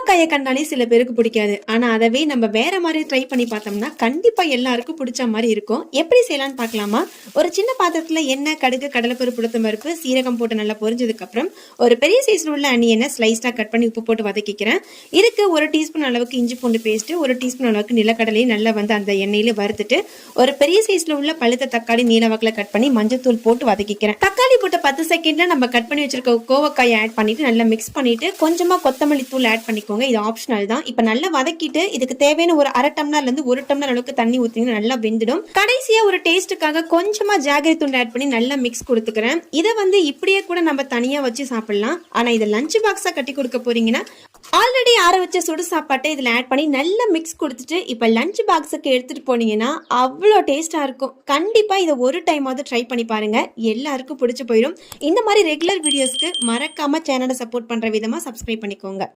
கோவக்காயை கண்டாலே சில பேருக்கு பிடிக்காது. ஆனா அதவே நம்ம வேற மாதிரி ட்ரை பண்ணி பார்த்தோம்னா கண்டிப்பா எல்லாருக்கும் பிடிச்ச மாதிரி இருக்கும். எப்படி செய்யலாம்னு பார்க்கலாமா? ஒரு சின்ன பாத்திரத்துல எண்ணெய், கடுகு, கடலைப்பருப்பு, உளுத்தம் பருப்பு, சீரகம் போட்டு நல்லா பொரிஞ்சதுக்கு அப்புறம் ஒரு பெரிய சைஸ்ல உள்ள அணியனை ஸ்லைஸா கட் பண்ணி உப்பு போட்டு வதக்கிக்கிறேன். இதுக்கு 1 டீஸ்பூன் அளவுக்கு இஞ்சி பூண்டு பேஸ்ட், 1 டீஸ்பூன் அளவுக்கு நிலக்கடலையும் நல்லா வந்து அந்த எண்ணெயில வறுத்துட்டு ஒரு பெரிய சைஸ்ல உள்ள பழுத்த தக்காளி நீளவாக்குல கட் பண்ணி மஞ்சத்தூள் போட்டு வதக்கிக்கிறேன். தக்காளி போட்ட 10 செகண்ட்ல நம்ம கட் பண்ணி வச்சிருக்க கோவக்காயை ஆட் பண்ணிட்டு நல்லா மிக்ஸ் பண்ணிட்டு கொஞ்சமா கொத்தமல்லி தூள் ஆட் பண்ணிக்கோங்க. இது ஆப்ஷனல் தான். இப்ப நல்லா வதக்கிட்டு இதுக்கு தேவையான ஒரு 1/2 டம்ளர்ல இருந்து 1 டம்ளர் அளவுக்கு தண்ணி ஊத்திங்க நல்லா வெந்துடும். கடைசியா ஒரு டேஸ்ட்டுக்காக கொஞ்சமா ஜாகரி தூள் ஆட் பண்ணி நல்லா மிக்ஸ் கொடுத்துக்கிறேன். இதை வந்து இப்படியே கூட நம்ம தனியா வச்சு சாப்பிடலாம். ஆனா இதை லஞ்ச் பாக்ஸா கட்டி கொடுக்க போறீங்கன்னா ஆல்ரெடி ஆற வச்ச சுடு சாப்பாட்டை இதுல ஆட் பண்ணி நல்லா மிக்ஸ் கொடுத்துட்டு இப்ப லஞ்ச் பாக்ஸுக்கு எடுத்துட்டு போனீங்கன்னா அவ்வளோ டேஸ்டா இருக்கும். கண்டிப்பா இதை ஒரு டைமாவது ட்ரை பண்ணி பாருங்க. எல்லாருக்கும் பிடிச்சு போயிடும். இந்த மாதிரி ரெகுலர் வீடியோஸ்க்கு மறக்காம சேனலை சப்போர்ட் பண்ற விதமா சப்ஸ்கிரைப் பண்ணிக்கோங்க.